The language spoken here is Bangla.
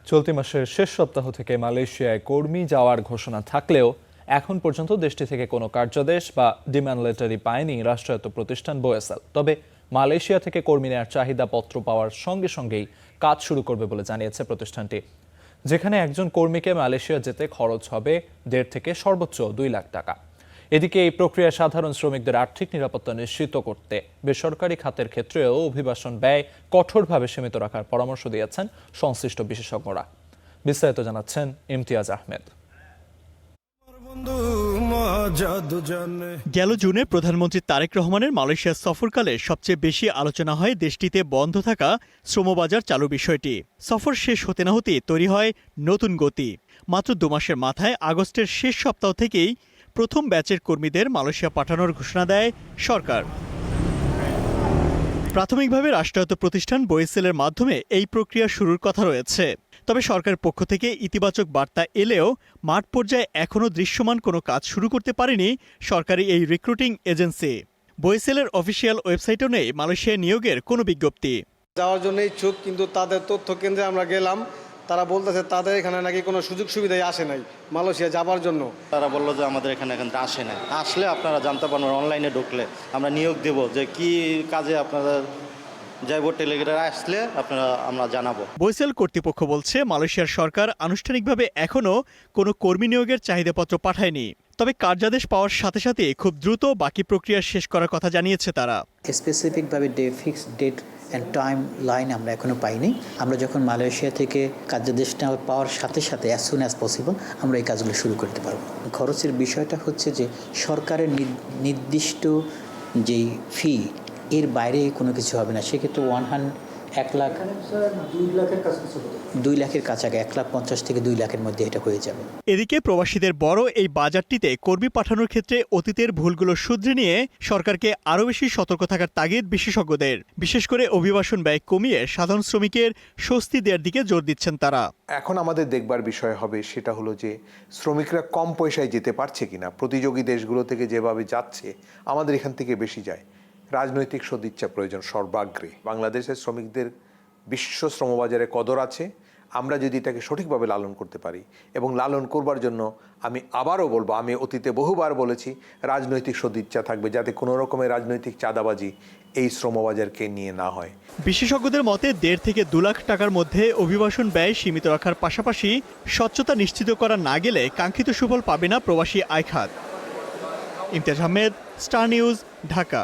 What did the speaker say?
চলতি মাসের শেষ সপ্তাহ থেকে মালয়েশিয়ায় কর্মী যাওয়ার ঘোষণা থাকলেও এখন পর্যন্ত দেশটি থেকে কোনো কার্যাদেশ বা ডিমান্ড লেটারই পায়নি রাষ্ট্রায়ত্ত প্রতিষ্ঠান বোয়েসেল। তবে মালয়েশিয়া থেকে কর্মী নেওয়ার চাহিদাপত্র পাওয়ার সঙ্গে সঙ্গেই কাজ শুরু করবে বলে জানিয়েছে প্রতিষ্ঠানটি, যেখানে একজন কর্মীকে মালয়েশিয়া যেতে খরচ হবে 1.5 থেকে সর্বোচ্চ 2 লাখ টাকা। এদিকে এই প্রক্রিয়া সাধারণ শ্রমিকদের আর্থিক নিরাপত্তা নিশ্চিত করতে বেসরকারি খাতের ক্ষেত্রেও অভিবাসন ব্যয় কঠোরভাবে সীমিত রাখার পরামর্শ দিয়েছেন সংশ্লিষ্ট বিশেষজ্ঞরা। বিস্তারিত জানাচ্ছেন ইমতিয়াজ আহমেদ। গেল জুনে প্রধানমন্ত্রী তারেক রহমানের মালয়েশিয়া সফরকালে সবচেয়ে বেশি আলোচনা হয় দেশটিতে বন্ধ থাকা শ্রমবাজার চালু বিষয়টি। সফর শেষ হতে না হতেই তৈরি হয় নতুন গতি। মাত্র 2 মাসের মাথায় আগস্টের শেষ সপ্তাহ থেকেই প্রথম ব্যাচের কর্মীদের মালয়েশিয়া পাঠানোর ঘোষণা দেয় সরকার। প্রাথমিকভাবে রাষ্ট্রায়ত্ত প্রতিষ্ঠান বোয়েসেলের মাধ্যমে এই প্রক্রিয়া শুরুর কথা রয়েছে। তবে সরকারের পক্ষ থেকে ইতিবাচক বার্তা এলেও মাঠ পর্যায়ে এখনও দৃশ্যমান কোনো কাজ শুরু করতে পারেনি সরকারি এই রিক্রুটিং এজেন্সি। বোয়েসেলের অফিসিয়াল ওয়েবসাইটও নেই মালয়েশিয়ায় নিয়োগের কোনো বিজ্ঞপ্তি। যাওয়ার জন্য ইচ্ছুক, কিন্তু তাদের তথ্য কেন্দ্রে আমরা গেলাম, তারা বলতেছে তাদের এখানে নাকি কোনো সুযোগ সুবিধাই আসে নাই মালয়েশিয়া যাবার জন্য। তারা বললো যে আমাদের এখানে আসে না, আসলে আপনারা জানতে পারবেন, অনলাইনে ঢুকলে আমরা নিয়োগ দেব যে কি কাজে আপনারা যাইব, টেলিগ্রামে আসলে আমরা জানাবো। বোয়েসেল কর্তৃপক্ষ বলছে মালয়েশিয়ার সরকার আনুষ্ঠানিকভাবে এখনও কোনো কর্মী নিয়োগের চাহিদাপত্র পাঠায়নি। তবে কার্যাদেশ পাওয়ার সাথে সাথে খুব দ্রুত বাকি প্রক্রিয়া শেষ করার কথা জানিয়েছে তারা। স্পেসিফিকভাবে fixed date and timeline আমরা এখনো পাইনি। আমরা যখন মালয়েশিয়া থেকে কার্যাদেশটা পাওয়ার সাথে সাথে অ্যাজ সুন অ্যাজ পসিবল আমরা এই কাজগুলো শুরু করতে পারবো। খরচের বিষয়টা হচ্ছে যে সরকারের নির্দিষ্ট যেই ফি এর বাইরে কোনো কিছু হবে না। সেক্ষেত্রে 2 লাখের কাছাকাছি 1,50,000 থেকে 2 লাখের মধ্যে এটা হয়ে যাবে। এদিকে প্রবাসীদের বড় এই বাজারটিতে কর্মী পাঠানোর ক্ষেত্রে অতীতের ভুলগুলো শুধরে নিয়ে সরকারকে আরও বেশি সতর্ক থাকার তাগিদ বিশেষজ্ঞদের। বিশেষ করে অভিবাসন ব্যয় কমিয়ে সাধারণ শ্রমিকের স্বস্তি দেওয়ার দিকে জোর দিচ্ছেন তারা। এখন আমাদের দেখবার বিষয় হবে সেটা হলো যে শ্রমিকরা কম পয়সায় যেতে পারছে কিনা। প্রতিযোগী দেশগুলো থেকে যেভাবে যাচ্ছে আমাদের এখান থেকে বেশি যায়। রাজনৈতিক সদিচ্ছা প্রয়োজন সর্বাগ্রে। বাংলাদেশের শ্রমিকদের বিশ্ব শ্রমবাজারে কদর আছে। আমরা যদি এটাকে সঠিকভাবে লালন করতে পারি, এবং লালন করবার জন্য আমি আবারও বলবো, আমি অতীতে বহুবার বলেছি, রাজনৈতিক সদিচ্ছা থাকবে, যাতে কোনো রকমের রাজনৈতিক চাঁদাবাজি এই শ্রমবাজারকে নিয়ে না হয়। বিশেষজ্ঞদের মতে 1.5 থেকে 2 লাখ টাকার মধ্যে অভিবাসন ব্যয় সীমিত রাখার পাশাপাশি স্বচ্ছতা নিশ্চিত করা না গেলে কাঙ্ক্ষিত সুফল পাবে না প্রবাসী আয় খাত। Imtiaz Ahmed, star news, Dhaka.